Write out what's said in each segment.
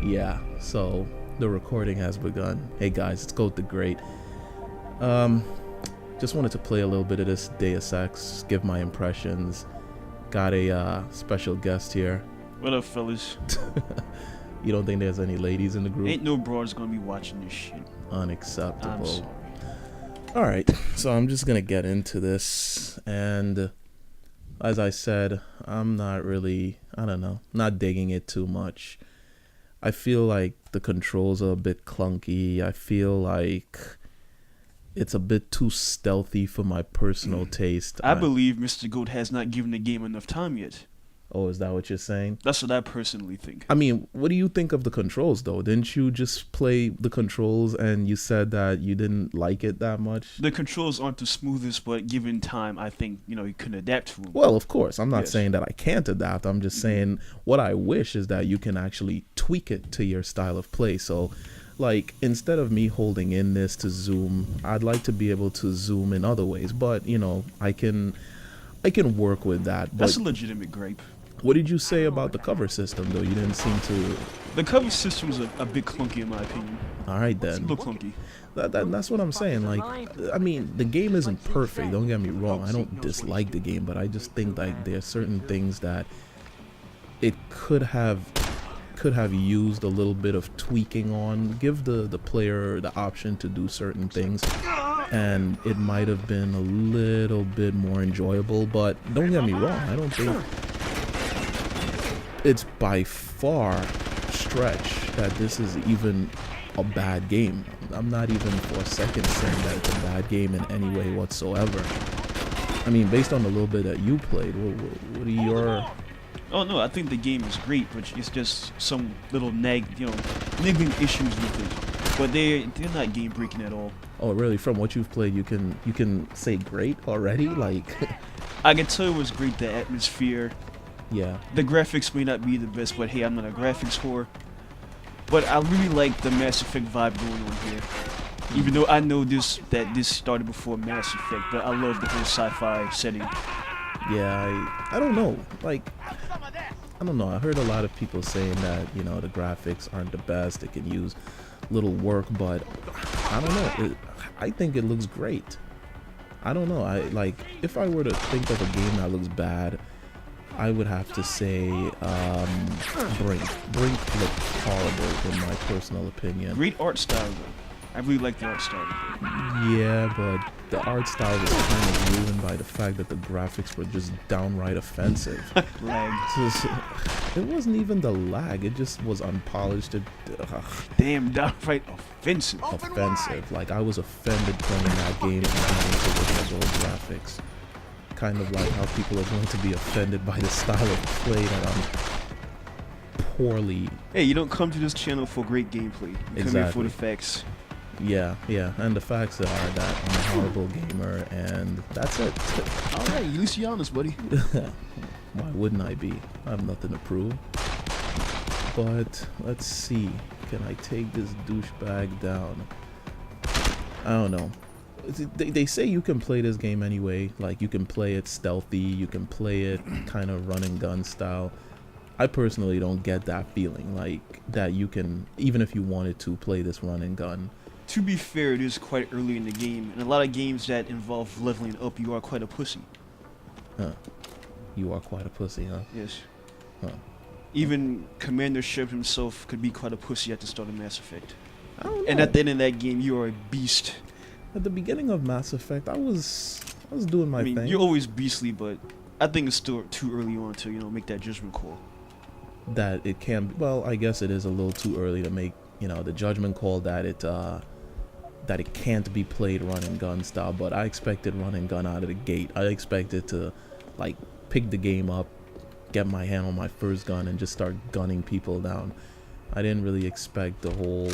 Yeah, so the recording has begun. Hey guys, it's Goat the Great. Just wanted to play a little bit of this Deus Ex, give my impressions. Got a special guest here. What up, fellas? You don't think there's any ladies in the group? Ain't no broads gonna be watching this shit. Unacceptable. I'm sorry. Alright, so I'm just gonna get into this, and as I said, I'm not really, not digging it too much. I feel like the controls are a bit clunky. I feel like it's a bit too stealthy for my personal taste. I believe Mr. Goat has not given the game enough time yet. Oh, is that what you're saying? That's what I personally think. I mean, what do you think of the controls, though? Didn't you just play the controls and you said that you didn't like it that much? The controls aren't the smoothest, but given time, I think, you can adapt to them. Well, of course. I'm not Yes. saying that I can't adapt. I'm just saying what I wish is that you can actually tweak it to your style of play. So, like, instead of me holding in this to zoom, I'd like to be able to zoom in other ways. But, I can work with that. But That's a legitimate gripe. what did you say about the cover system, though? You didn't seem to... The cover system is a bit clunky in my opinion. All right, It's a then. little clunky. That's what I'm saying. Like, I mean, the game isn't perfect. Don't get me wrong. I don't dislike the game, but I just think like there are certain things that it could have used a little bit of tweaking on. Give the player the option to do certain things, and it might have been a little bit more enjoyable. But don't get me wrong. I don't think it's by far stretch that this is even a bad game. I'm not even for a second saying that it's a bad game in any way whatsoever. I mean, based on the little bit that you played, what are your... Oh no, I think the game is great, but it's just some little niggling issues with it. But they're not game breaking at all. Oh, really? From what you've played, you can say great already? Like, I can tell it was great, the atmosphere. yeah. The graphics may not be the best, but hey, I'm not a graphics whore. But I really like the Mass Effect vibe going on here. Even though I know this started before Mass Effect, but I love the whole sci-fi setting. Yeah, I don't know. Like, I don't know. I heard a lot of people saying that, the graphics aren't the best. It can use little work, but I don't know. I think it looks great. I don't know. If I were to think of a game that looks bad, I would have to say Brink. Brink looked horrible in my personal opinion. Great art style though. I really like the art style. Yeah, but the art style was kind of ruined by the fact that the graphics were just downright offensive. Lag. It wasn't even the lag, it just was unpolished. Damn, downright offensive. Offensive. Like, I was offended playing that game and having to look at those graphics. Kind of like how people are going to be offended by the style of play that I'm poorly... Hey, you don't come to this channel for great gameplay. You come here for the facts. Yeah, and the facts are that I'm a horrible gamer, and that's it. Alright, at least you're honest, buddy. Why wouldn't I be? I have nothing to prove. But, let's see. Can I take this douchebag down? I don't know. They say you can play this game anyway. Like, you can play it stealthy, you can play it kind of run and gun style. I personally don't get that feeling, like, that you can, even if you wanted to, play this run and gun. To be fair, it is quite early in the game, and a lot of games that involve leveling up, you are quite a pussy. Huh. You are quite a pussy, huh? Yes. Huh. Even Commander Shep himself could be quite a pussy at the start of Mass Effect. I don't know. And at the end of that game, you are a beast. At the beginning of Mass Effect, I was doing my thing. You're always beastly, but I think it's still too early on to, make that judgment call. That it can, well, I guess it is a little too early to make, the judgment call that it can't be played run and gun style, but I expected run and gun out of the gate. I expected to, like, pick the game up, get my hand on my first gun, and just start gunning people down. I didn't really expect the whole...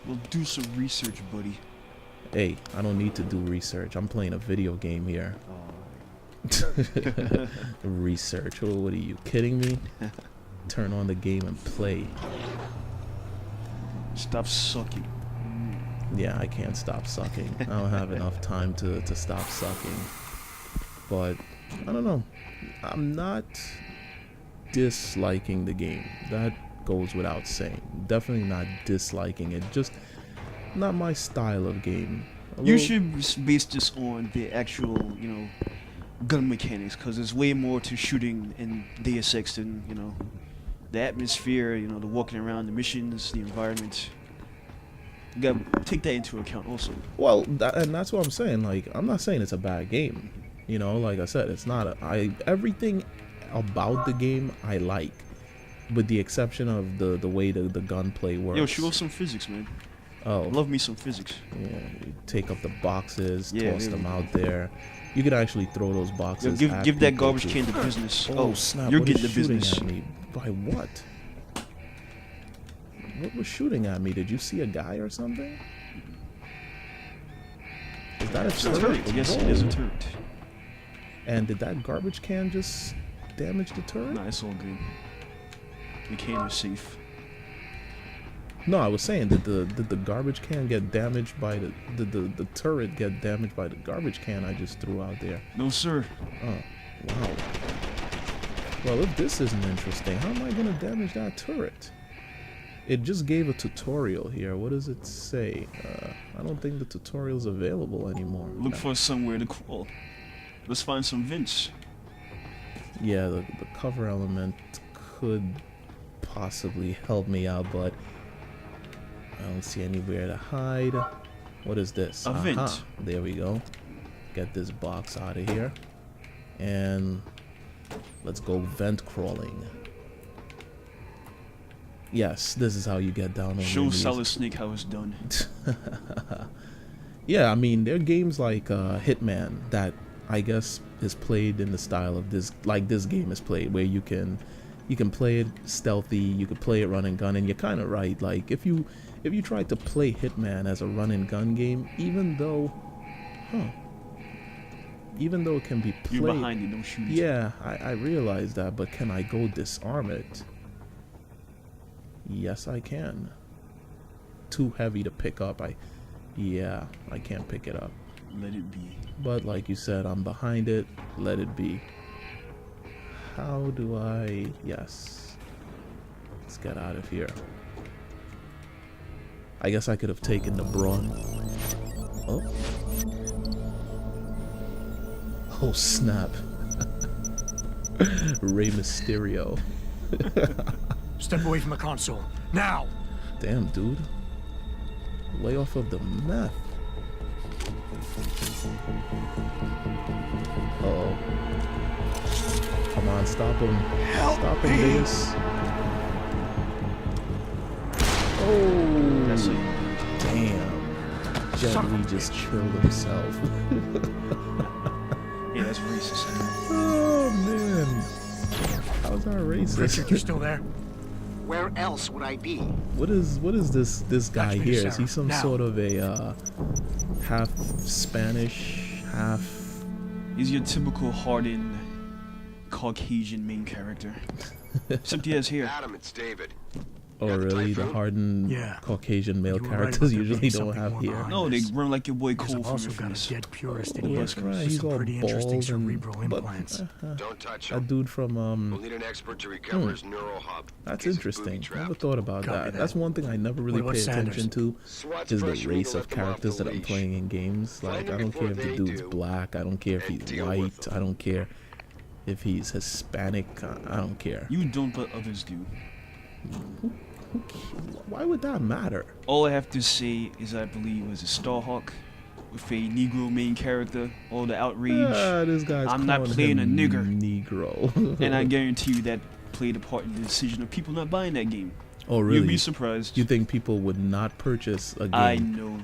Well, do some research, buddy. Hey, I don't need to do research. I'm playing a video game here. Research? What are you kidding me? Turn on the game and play. Stop sucking. Yeah, I can't stop sucking. I don't have enough time to stop sucking. But, I don't know. I'm not disliking the game. That goes without saying. Definitely not disliking it. Just not my style of game. You should base this on the actual, you know, gun mechanics, because there's way more to shooting in Deus Ex than, you know, the atmosphere, you know, the walking around, the missions, the environment. You gotta take that into account also. Well, and that's what I'm saying. Like, I'm not saying it's a bad game. You know, like I said, it's not. Everything about the game I like, with the exception of the way the gunplay works. Yo, show off some physics, man. Oh, Love me some physics. yeah. You take up the boxes, Yeah, toss there them we out there. You could actually throw those boxes. Yo, at give that people garbage too. can the business. Oh snap! You're What getting is the shooting business. at me? By what? What was shooting at me? Did you see a guy or something? Is that a It's a turret? turret. Yes, it Whoa. is a turret. And did that garbage can just damage the turret? Nah, it's all good. The can is safe. No, I was saying, did the garbage can get damaged by the turret get damaged by the garbage can I just threw out there? No, sir. Oh, wow. Well, if this isn't interesting, how am I gonna damage that turret? It just gave a tutorial here. What does it say? I don't think the tutorial's available anymore. Look for somewhere to crawl. Let's find some vents. Yeah, the cover element could possibly help me out, but I don't see anywhere to hide. What is this? A vent. There we go. Get this box out of here. And let's go vent crawling. Yes, this is how you get down on Show your knees. Solid Snake how it's done. Yeah, I mean, there are games like Hitman that I guess is played in the style of this, like this game is played, where you can play it stealthy, you can play it run and gun, and you're kind of right. Like if you try to play Hitman as a run and gun game, even though it can be played, You're behind it, don't shoot it. yeah, I realize that, but can I go disarm it? Yes, I can. Too heavy to pick up. I can't pick it up. Let it be. But like you said, I'm behind it. Let it be. How do I... Yes. Let's get out of here. I guess I could have taken the brawn. Oh. Oh, snap. Rey Mysterio. Step away from the console. Now! Damn, dude. Lay off of the meth. Uh-oh. Come on, stop him. Stop him, Deus. Oh, That's it. damn. Jet Li just killed himself. Yeah, that's racist. Oh, man. How's that racist? Richard, you still there? Where else would I be? What is this guy Fetch me to here? Is he Sarah, some now. sort of a half Spanish, half... He's your typical hardened Caucasian main character. Except he has hair. Adam, it's David. Oh, Got the really? The typhoon? hardened Yeah. Caucasian male You were right characters about there usually being don't something have more hair. behind No, they this. run like your boy Because Cole I've from also got a Infamous. dead purist in Oh, here that's with right. He's some all pretty interesting bald cerebral and... implants. Don't touch That him. dude from We'll need an expert to recover his neural hub. That's in case it's interesting. booby-trapped. Never thought about Copy that. that. That's one thing I never really Wait, pay what's attention to, SWAT's is the pressuring race to of let them off characters the that I'm leash. playing in games. Like, Find I him don't care if before the they dude's do, black. I don't care if and he's deal with white. them. I don't care if he's Hispanic. I don't care. You don't, but others do. Why would that matter? All I have to say is I believe it was a Starhawk with a Negro main character. All the outrage. This guy's I'm not calling playing him a nigger. Negro. And I guarantee you that played a part in the decision of people not buying that game. Oh, You'd really? be surprised. You think people would not purchase a game I know.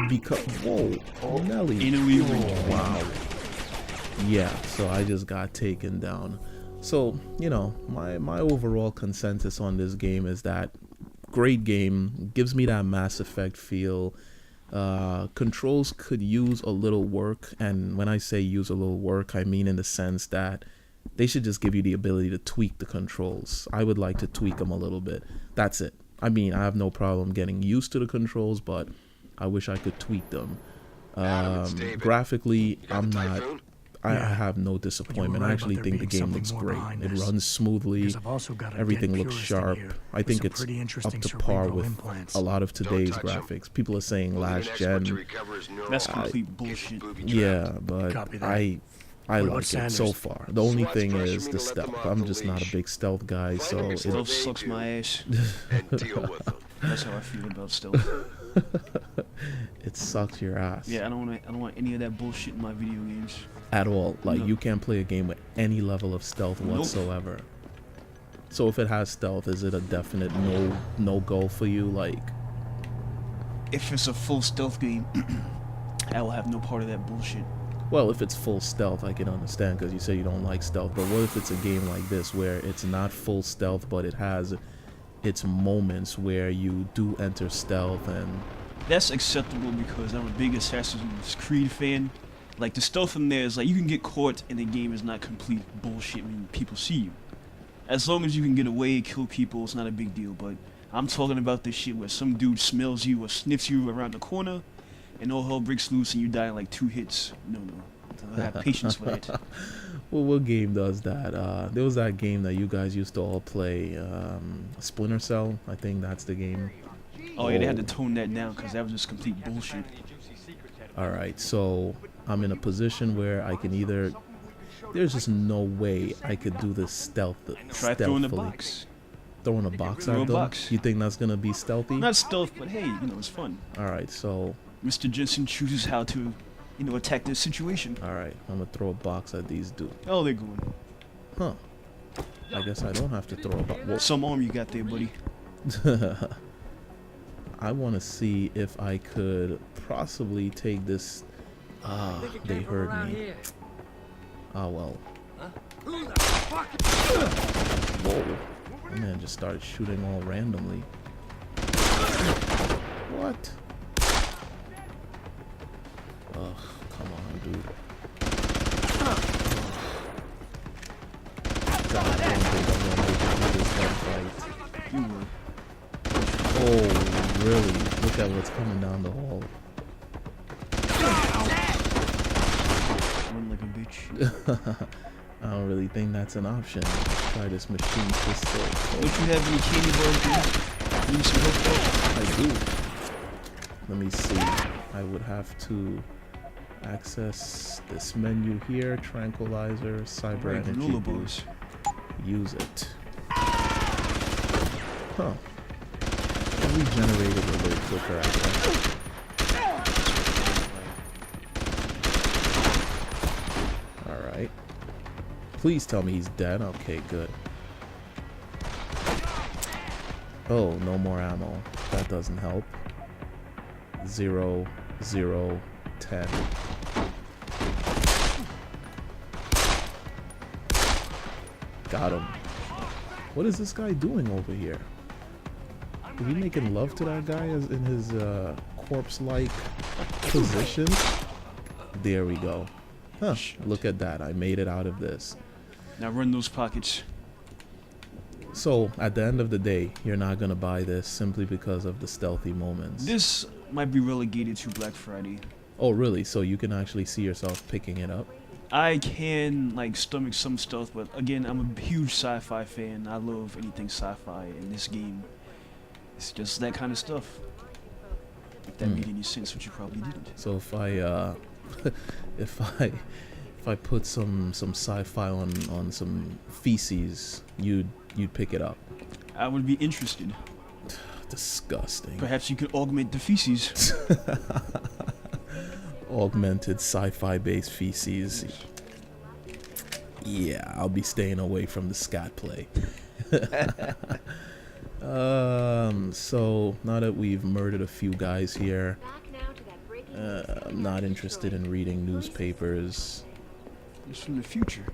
because... Whoa, Nelly. In a wee ring. Wow. Yeah, so I just got taken down. So, you know, my overall consensus on this game is that great game, gives me that Mass Effect feel. Controls could use a little work, and when I say use a little work, I mean in the sense that they should just give you the ability to tweak the controls. I would like to tweak them a little bit. That's it. I mean, I have no problem getting used to the controls, but I wish I could tweak them. Adam, it's David. Graphically, You got I'm the not... typhoon? I Yeah, have no disappointment. I right actually about there think the being game looks something more great. behind It this. runs smoothly. 'Cause I've also got a Everything dead looks purist in sharp. here I with think some it's pretty up interesting to par cerebral with implants. a lot of today's touch 'em. graphics. People are saying We'll need last an expert to gen. recover his neural That's hub. complete Get bullshit. booby trapped. Yeah, but Copy that. I What about like it so Sanders? far. The only Swat's thing pressuring is me the to let them stealth. off I'm the just not a leash. big stealth guy, Find so them it, before Stealth they sucks do, my ass. and deal with them. That's how I feel about stealth. it sucks your ass Yeah, I don't want any of that bullshit in my video games. at all. Like No. you can't play a game with any level of stealth Nope. whatsoever. So if it has stealth, is it a definite no go for you? Like, If it's a full stealth game, I will have no part of that bullshit. well, if it's full stealth, I can understand because you say you don't like stealth. But what if it's a game like this where it's not full stealth, but it has its moments where you do enter stealth and That's acceptable because I'm a big Assassin's Creed fan. Like, the stealth in there is like, you can get caught and the game is not complete bullshit when people see you. As long as you can get away, kill people, it's not a big deal. But I'm talking about this shit where some dude smells you or sniffs you around the corner and all hell breaks loose and you die in like 2 hits. No. I don't have patience for that. well, what game does that? There was that game that you guys used to all play, Splinter Cell. I think that's the game. Oh yeah, they had to tone that down because that was just complete bullshit. Alright, so I'm in a position where I can either... There's just no way I could do this Try stealthily. throwing the box. Throwing a box Throw at a them? box. You think that's gonna be stealthy? Not stealth, but hey, it's fun. Alright, so... Mr. Jensen chooses how to, attack this situation. Alright, I'm gonna throw a box at these dudes. Oh, they're going. Huh. I guess I don't have to throw a box. Some arm you got there, buddy. I want to see if I could possibly take this. They heard me. Ah, well. Whoa. My man just started shooting all randomly. What? Ugh, come on, dude. God, I don't think I'm gonna make it through this gunfight. You would. Oh, really? Look at what's coming down the hall. Run like a bitch. I don't really think that's an option. Try this machine pistol. Don't you have any candy bars, dude? Need some help? I do. Let me see. I would have to access this menu here. Tranquilizer, cyber Right, energy granola boost. bars. Use it. Huh. I regenerated a little quicker, I guess. Alright. Please tell me he's dead. Okay, good. Oh, no more ammo. That doesn't help. 0, 0, 10. Got him. What is this guy doing over here? Is he making love to that guy as in his corpse-like position? There we go. Huh, look at that. I made it out of this. Now run those pockets. So, at the end of the day, you're not going to buy this simply because of the stealthy moments. This might be relegated to Black Friday. Oh, really? So you can actually see yourself picking it up? I can, stomach some stuff, but again, I'm a huge sci-fi fan. I love anything sci-fi, and this game, it's just that kind of stuff. If that made any sense, which you probably didn't. So if I if I put some sci-fi on some feces, you'd pick it up. I would be interested. Disgusting. Perhaps you could augment the feces. Augmented sci-fi based feces. Yeah, I'll be staying away from the scat play. So now that we've murdered a few guys here, I'm not interested in reading newspapers. It's from the future.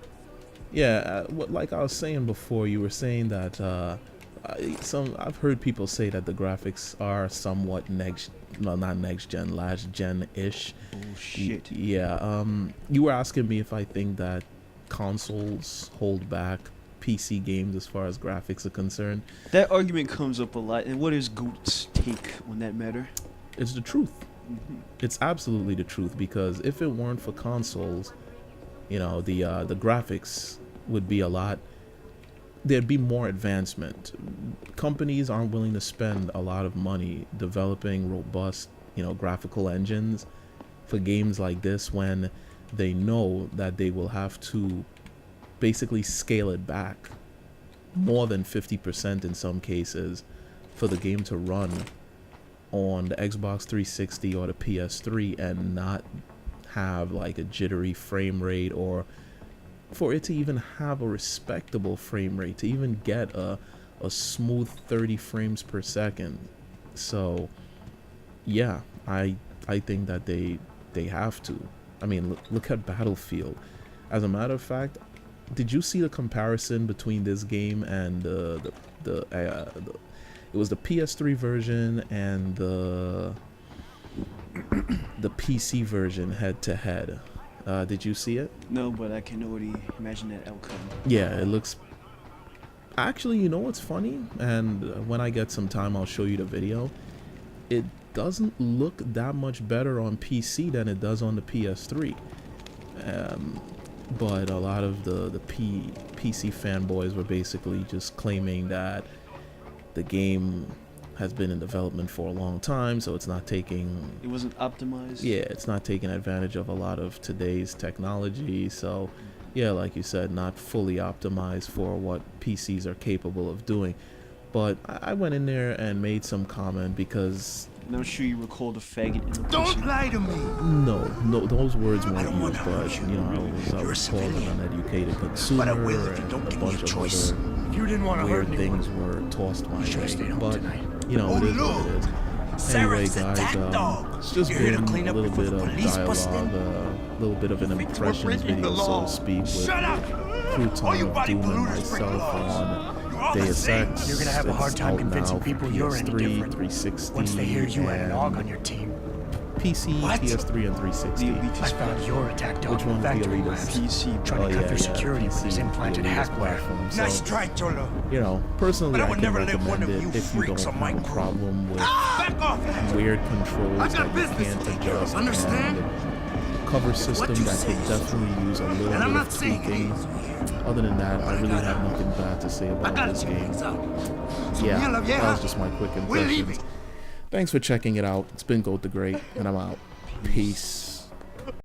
Yeah, like I was saying before, you were saying that I've heard people say that the graphics are somewhat not next gen, last gen ish. Bullshit. Yeah. You were asking me if I think that consoles hold back PC games as far as graphics are concerned. That argument comes up a lot, and what is Goat's take on that matter? It's the truth. It's absolutely the truth, because if it weren't for consoles, you know, the graphics would be a lot. There'd be more advancement. Companies aren't willing to spend a lot of money developing robust, you know, graphical engines for games like this when they know that they will have to basically scale it back more than 50% in some cases for the game to run on the Xbox 360 or the PS3 and not have like a jittery frame rate, or for it to even have a respectable frame rate, to even get a smooth 30 frames per second. So yeah, I think that they have to. I mean, look at Battlefield. As a matter of fact, did you see the comparison between this game and it was the PS3 version and the PC version head to head? Did you see it? No, but I can already imagine that outcome. Yeah, it looks. Actually, you know what's funny? And when I get some time, I'll show you the video. It doesn't look that much better on PC than it does on the PS3. But a lot of the PC fanboys were basically just claiming that the game has been in development for a long time, so it's not taking... It wasn't optimized? Yeah, it's not taking advantage of a lot of today's technology, so yeah, like you said, not fully optimized for what PCs are capable of doing. But I went in there and made some comment because... And I'm sure you recall the faggot in the Don't lie to me! No, those words weren't don't used, wanna but hurt you know, I You're a was called an civilian. uneducated consumer, But I will if you and don't a give me a bunch of choice. other If you didn't want to hurt weird anyone, things were tossed my you should've stayed way. home But tonight. you know, it is Oh, what it is. Anyway, Sarah's a guys, attack dog. it's just You're here to been clean a up little before bit the of police bust dialogue, in? a little bit of an We're impressions breaking video, the so law. to speak, with Shut up! All you Crouton, body Doom, and polluters break myself laws. on You're all the Deus same. Ex. You're gonna have a hard It's time out convincing now people for you're any PS3, different 360, once they hear you had an and AUG on your team. PC, What? PS3, and 360. I found your attack dog Which in one's the factory elitist? labs, PC. trying to cut their yeah, security with his PC, implanted the elitist hackware. platform. So, Nice try, Cholo. you know, personally, But I I would can never let one recommend of it you if you freaks don't on my have a crew. problem with Back off! weird controls I got that you business can't to take care of, adjust, understand? and cover system you that say could is definitely use a little And I'm bit not of saying tweaking. Other than that, I really have nothing bad to say about this game. Yeah, that was just my quick We're impressions. leaving. Thanks for checking it out. It's been Goat the Great, and I'm out. Peace.